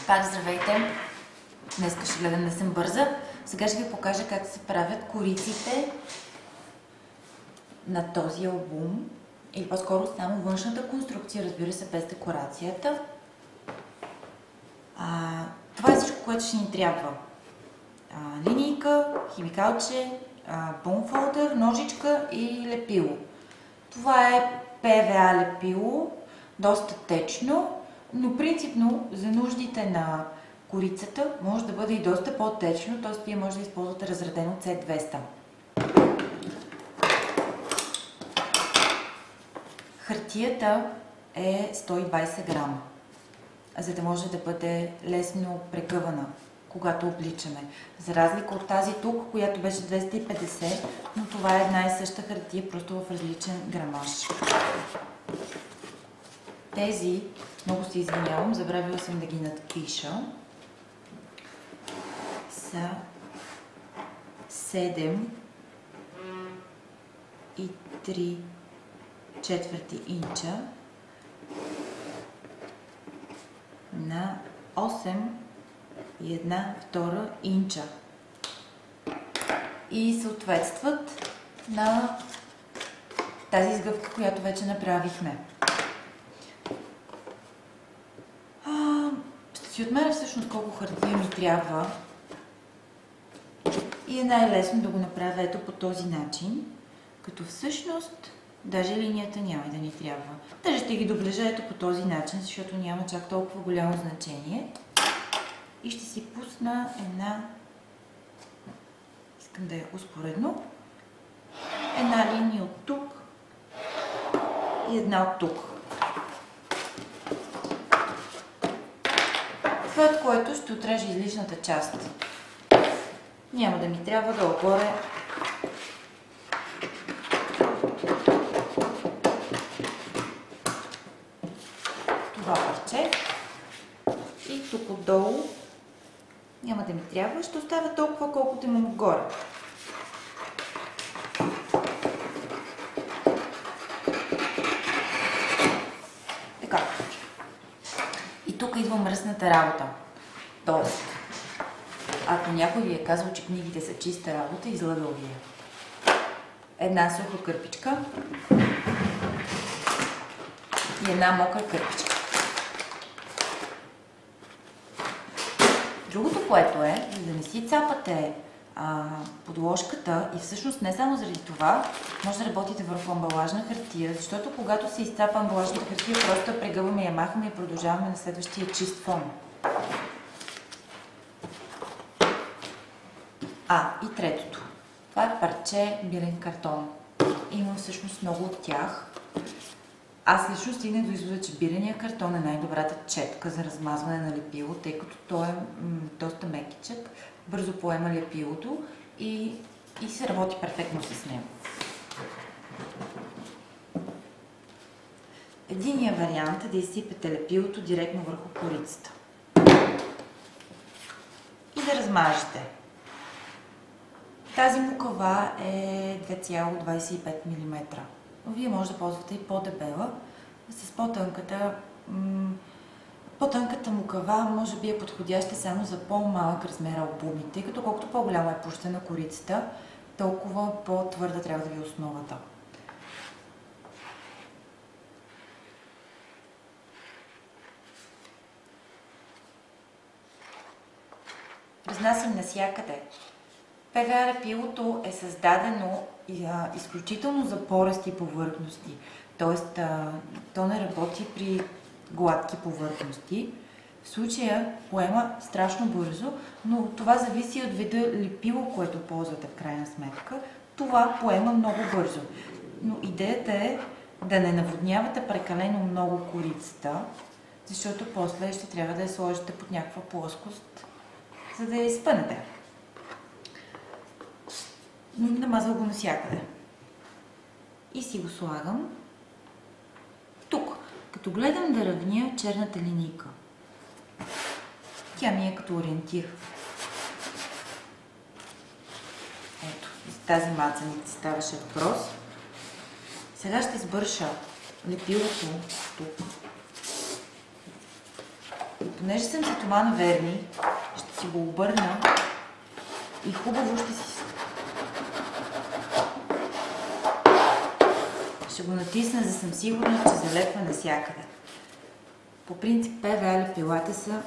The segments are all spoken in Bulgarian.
Пак здравейте! Днес ще гледам да съм бърза. Сега ще ви покажа как се правят кориците на този албум. Или по-скоро само външната конструкция, разбира се, без декорацията. Това е всичко, което ще ни трябва. Линийка, химикалче, бонфолдър, ножичка и лепило. Това е PVA лепило, доста течно, но принципно за нуждите на корицата може да бъде и доста по-течно, т.е. вие може да използвате разредено C200. Хартията е 120 грама, за да може да бъде лесно прегъвана, когато обличаме. За разлика от тази тук, която беше 250, но това е една и съща хартия, просто в различен грамаж. Тези, много се извинявам, забравила съм да ги надпиша, са 7 и 3/4 инча на 8 и 1/2 инча и съответстват на тази изгъвка, която вече направихме. Ще си отмеря всъщност колко хартия ми трябва и е най-лесно да го направя ето по този начин, като всъщност даже линията няма да ни трябва. Даже ще ги доближа ето по този начин, защото няма чак толкова голямо значение. И ще си пусна една, искам да е успоредно, една линия от тук и една от тук. След което ще отрежа излишната част. Няма да ми трябва долу-горе. Това парче. И тук отдолу няма да ми трябва. Ще оставя толкова, колкото имам отгоре. Така. И тук идва мръсната работа. Тоест, ако някой ви е казал, че книгите са чиста работа, излъгал ви е. Една суха кърпичка и една мокра кърпичка. Другото, което е, за да не си цапате подложката и всъщност не само заради това, може да работите върху амбалажна хартия, защото когато се изцапа амбалажната хартия, просто я прегъваме, я махаме и продължаваме на следващия чист фон. И третото. Това е парче билен картон. Имам всъщност много от тях. Аз лично стигнах до извода, че биления картон е най-добрата четка за размазване на лепило, тъй като той е доста мекичък, бързо поема лепилото и се работи перфектно с него. Единият вариант е да изсипете лепилото директно върху корицата и да размажете. Тази мукава е 2,25 мм. Вие може да ползвате и по-дебела. С по-тънката мукава може би е подходяща само за по-малък размер албуми, тъй като колкото по-голяма е площта на корицата, толкова по-твърда трябва да ви е основата. Разнасям навсякъде. PVA лепилото е създадено изключително за поръсти повърхности, т.е. то не работи при гладки повърхности. В случая поема страшно бързо, но това зависи от вида лепило, което ползвате в крайна сметка. Това поема много бързо. Но идеята е да не наводнявате прекалено много корицата, защото после ще трябва да я сложите под някаква плоскост, за да я изпънете. Намазал го навсякъде. И си го слагам тук, като гледам да равня черната линийка. Тя ми е като ориентир. Ето, за тази мацаница ставаше въпрос. Сега ще сбърша лепилото тук. И понеже съм си това на верни, ще си го обърна и хубаво ще го натисна, за да съм сигурна, че залепва навсякъде. По принцип ПВА лепилата са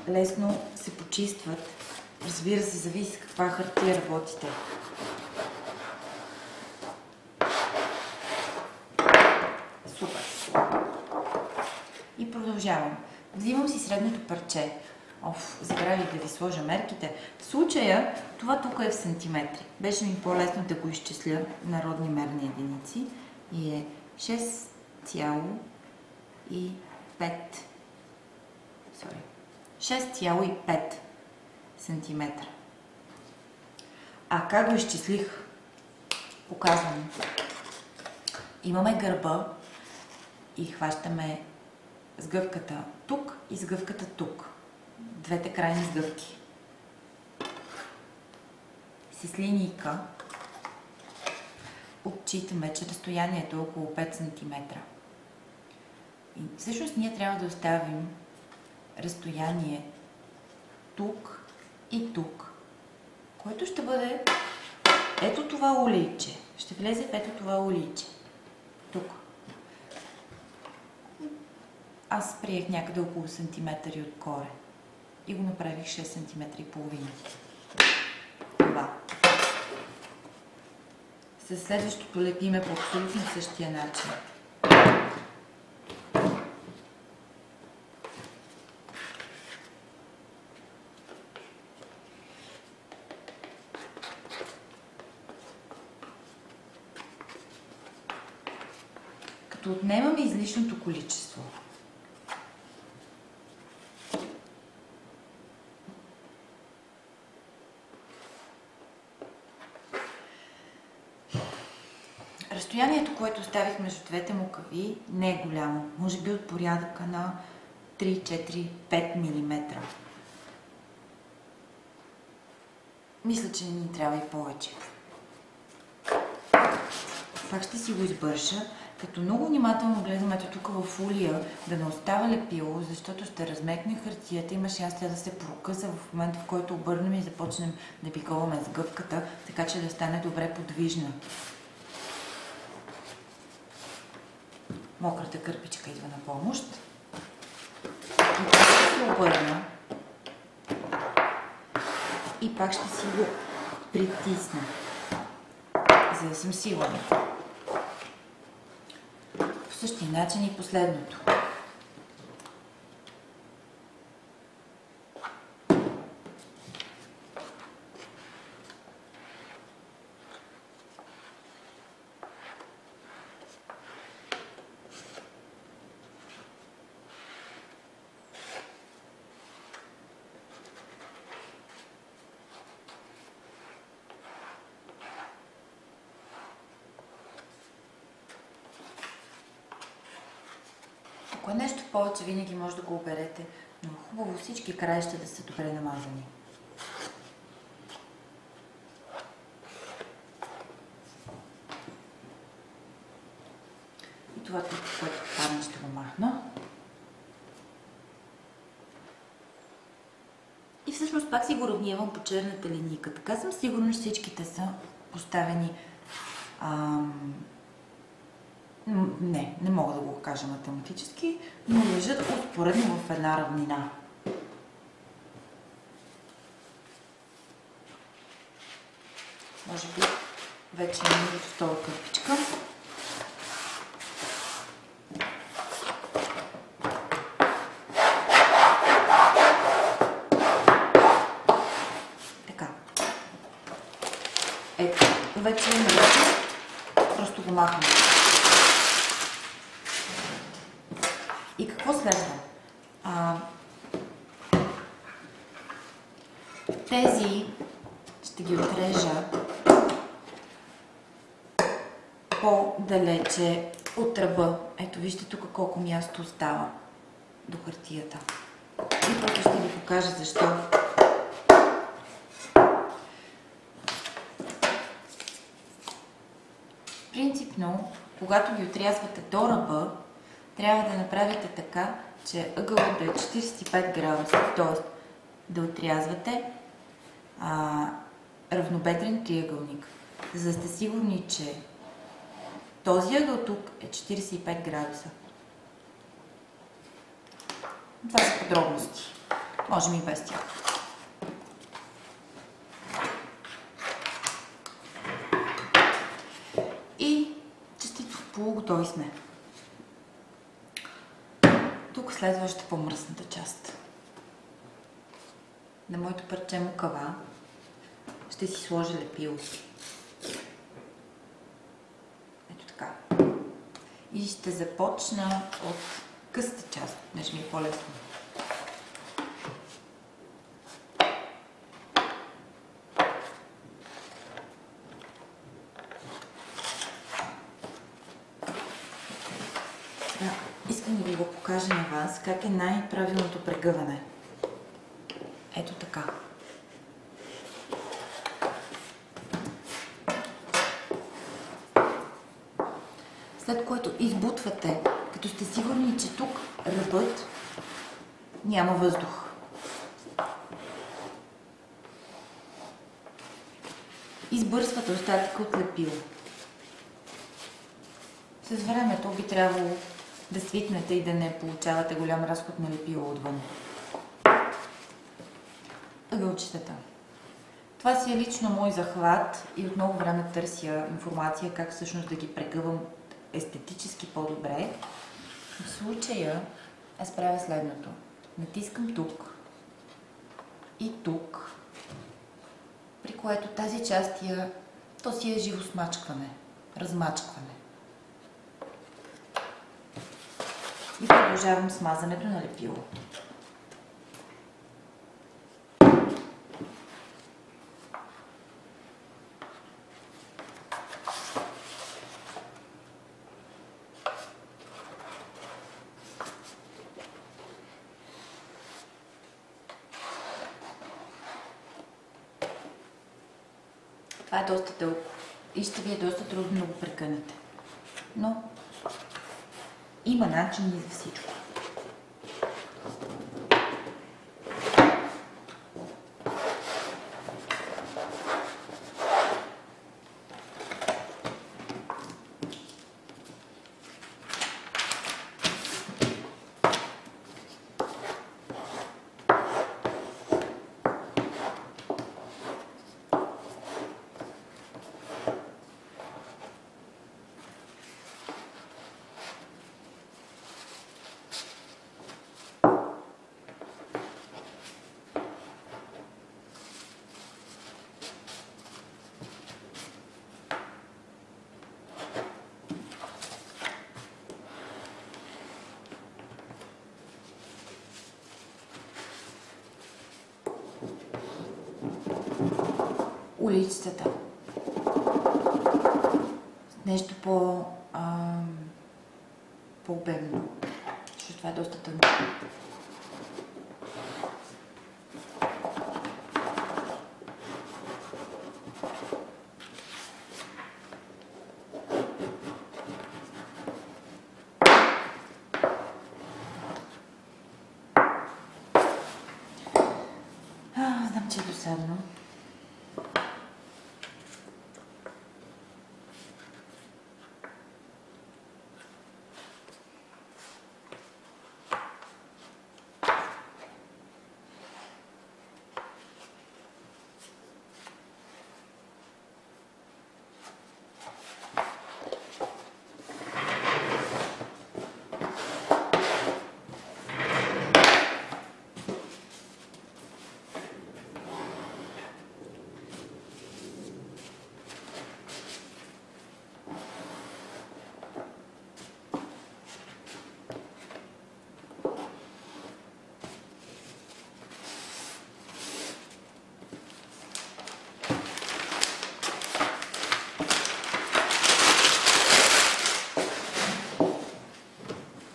лесно се почистват. Разбира се, зависи с каква хартия работите. Супер! И продължавам. Взимам си средното парче. Забравих да ви сложа мерките. В случая това тук е в сантиметри. Беше ми по-лесно да го изчисля на родни мерни единици. И е 6,5 сантиметра. А как го изчислих? Показвам. Имаме гърба и хващаме сгъвката тук и сгъвката тук. Двете крайни сгъвки. С линийка отчитаме, че разстоянието е около 5 см. И всъщност ние трябва да оставим разстояние тук и тук, което ще бъде ето това уличе. Ще влезе в ето това уличе. Тук. Аз приех някъде около сантиметри отгоре и го направих 6 см и половина. Това. Със следващото лепиме по абсолютно същия начин. Като отнемаме излишното количество. Разстоянието, което оставих между двете мукави, не е голямо. Може би от порядъка на 3, 4, 5 мм. Мисля, че ни трябва и повече. Пак ще си го избърша, като много внимателно гледам ето тук в фолия, да не остава лепило, защото ще размекне хартията, има шанс тя да се прокъса в момента, в който обърнем и започнем да пиковаме с гъбката, така че да стане добре подвижна. Мократа кърпичка идва на помощ. И пак ще си обърна. И пак ще си го притисна, за да съм сигурна. По същия начин и последното. Ако е нещо повече, винаги може да го оберете, но хубаво всички краища да са добре намазани. И това тук, което падне, ще го махна. И всъщност пак си го равнявам по черната линийка. Така съм сигурна, че всичките са поставени. Не мога да го кажа математически, но лежат успоредно в една равнина. Може би вече не е готова кърпичка. Така. Ето, вече е мръсно. Просто го махам. И какво следва? Тези ще ги отрежа по-далече от ръба. Ето вижте тук колко място остава до хартията. И после ще ви покажа защо. Принципно, когато ги отрязвате до ръба, трябва да направите така, че ъгълът да е 45 градуса, т.е. да отрязвате равнобедрен триъгълник, за да сте сигурни, че този ъгъл тук е 45 градуса. Това са подробности. Можем и без тях. И частично полуготови сме. Тук следваща по-мръсната част. На моето парче мукава ще си сложа лепило. Ето така. И ще започна от късата част, нещо ми е по-лесно. Искам да ви го покажа на вас как е най-правилното прегъване. Ето така. След което избутвате, като сте сигурни, че тук ръбът няма въздух. Избърсвате остатъка от лепило. С времето би трябвало да свикнете и да не получавате голям разход на лепило отвън. Ъгълчетата. Това си е лично мой захват и от много време търся информация как всъщност да ги прегъвам естетически по-добре. В случая аз правя следното. Натискам тук и тук, при което тази част то си е живо смачкване, размачкване. И продължавам смазането на лепило. Това е доста дълго и ще ви е доста трудно да го прекънете. Но има начини за всичко. Улицата. Нещо по-обемно, защото това е доста тънко. Знам, че е досадно.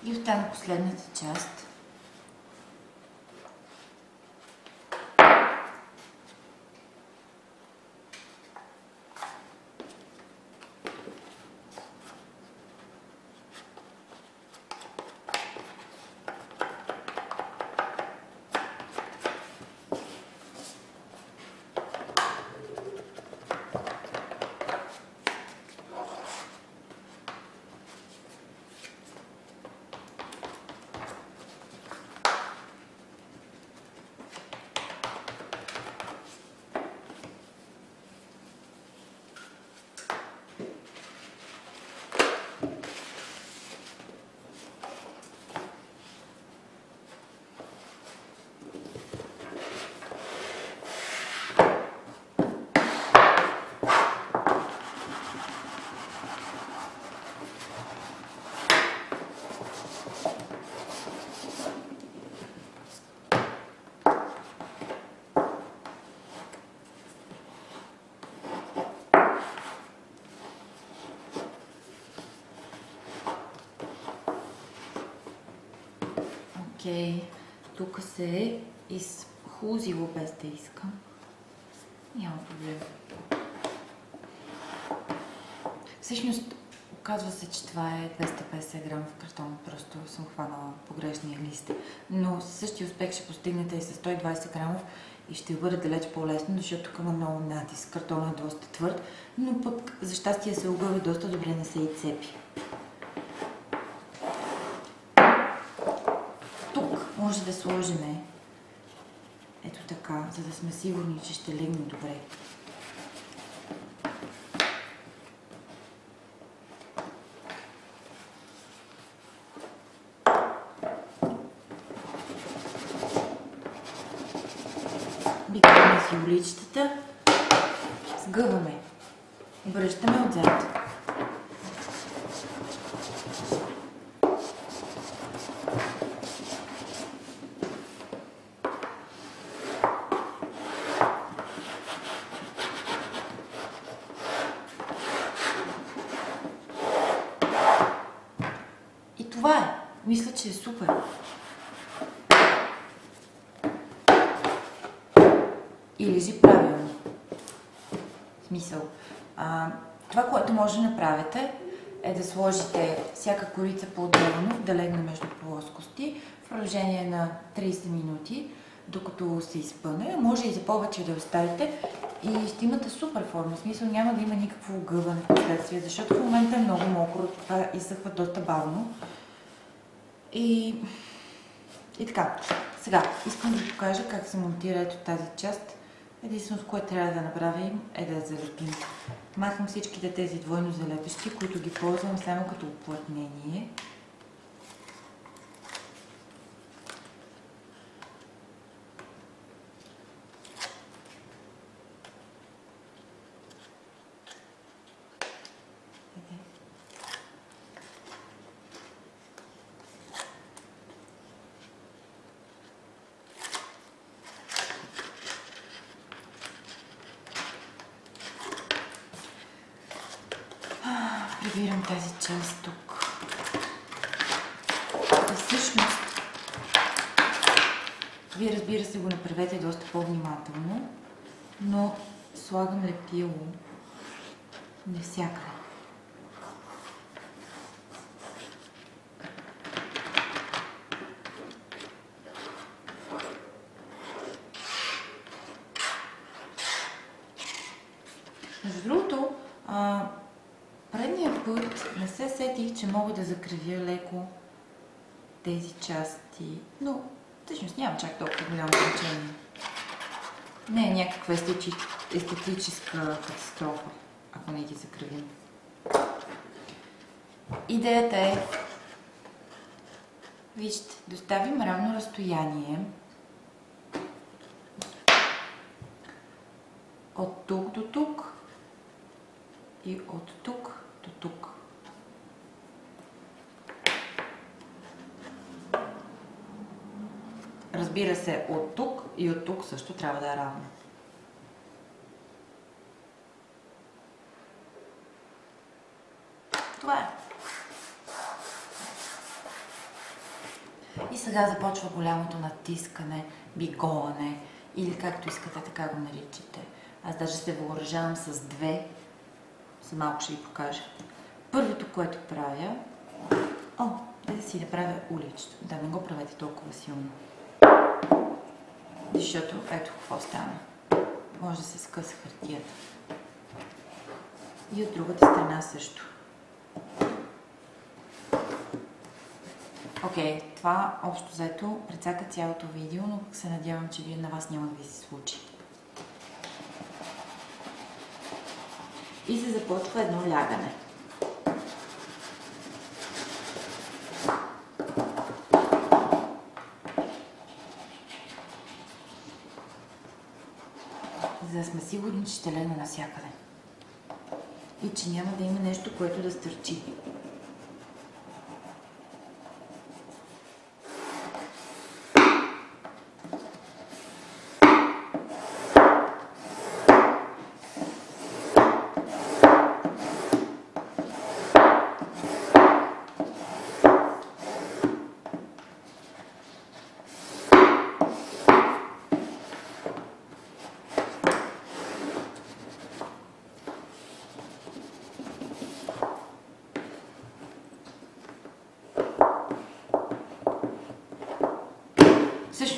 И остана последната част. Окей, тук се е изхлузило без да искам. Няма проблем. Всъщност, оказва се, че това е 250 грама в картон, просто съм хванала погрешния лист. Но същия успех ще постигнете и с 120 грамов и ще бъде далеч по-лесно, защото тук има много натиск. Картонът е доста твърд, но пък за щастие се огъва доста добре, не се и цепи. Тук може да сложим ето така, за да сме сигурни, че ще легне добре. Бикваме си уличетата, сгъваме, връщаме отзад. И това е. Мисля, че е супер. И лежи правилно. В смисъл. Това, което може да направите, е да сложите всяка корица по-отделно, да легне между плоскости в продължение на 30 минути, докато се изпъне. Може и за повече да оставите и ще имате супер форма. В смисъл няма да има никакво огъване в последствие, защото в момента е много мокро, това изсъхва доста бавно. И така. Сега искам да покажа как се монтира ето тази част. Единственото, което трябва да направим е да я залепим. Махам всичките тези двойно залепещи, които ги ползвам само като уплътнение. Прибирам тази част тук. И всъщност, вие разбира се го направете доста по-внимателно, но слагам лепило навсякъде. Между другото, предния път не се сетих, че мога да закривя леко тези части, но всъщност няма чак толкова голямо значение. Не е някаква естетическа катастрофа, ако не ги закривим. Идеята е, вижте, доставим равно разстояние от тук до тук и от тук до тук. Разбира се, от тук и от тук също трябва да е равно. Това е. И сега започва голямото натискане, биголане или както искате така го наричате. Аз даже се въоръжавам с две. За малко ще ви покажа. Първото, което правя... да си направя уличето. Да, не го правете толкова силно. Защото ето какво стана. Може да се скъса хартията. И от другата страна също. Окей, това общо взето прецака цялото видео, но се надявам, че на вас няма да ви се случи. И се започва едно лягане. За да сме сигурни, че ще легне навсякъде. И че няма да има нещо, което да стърчи.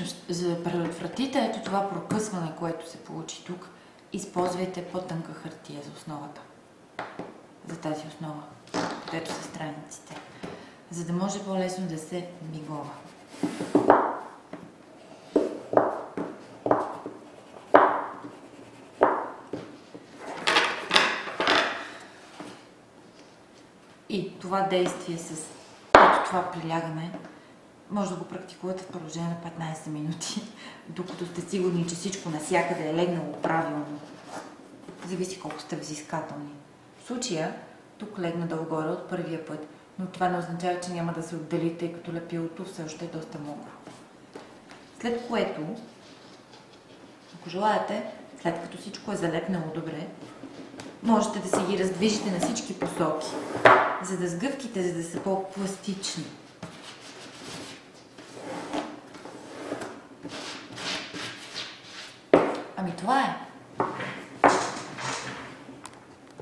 Всъщност, за да предотвратите ето това прокъсване, което се получи тук, използвайте по-тънка хартия за основата. За тази основа, където са страниците. За да може по-лесно да се мигова. И това действие с ето това прилягане може да го практикувате в продължение на 15 минути, докато сте сигурни, че всичко навсякъде е легнало правилно. Зависи колко сте взискателни. В случая тук легна долу-горе от първия път, но това не означава, че няма да се отдели, тъй като лепилото все още е доста мокро. След което, ако желаете, след като всичко е залепнало добре, можете да се ги раздвижите на всички посоки, за да сгъвките, за да са по-пластични. Ами това е.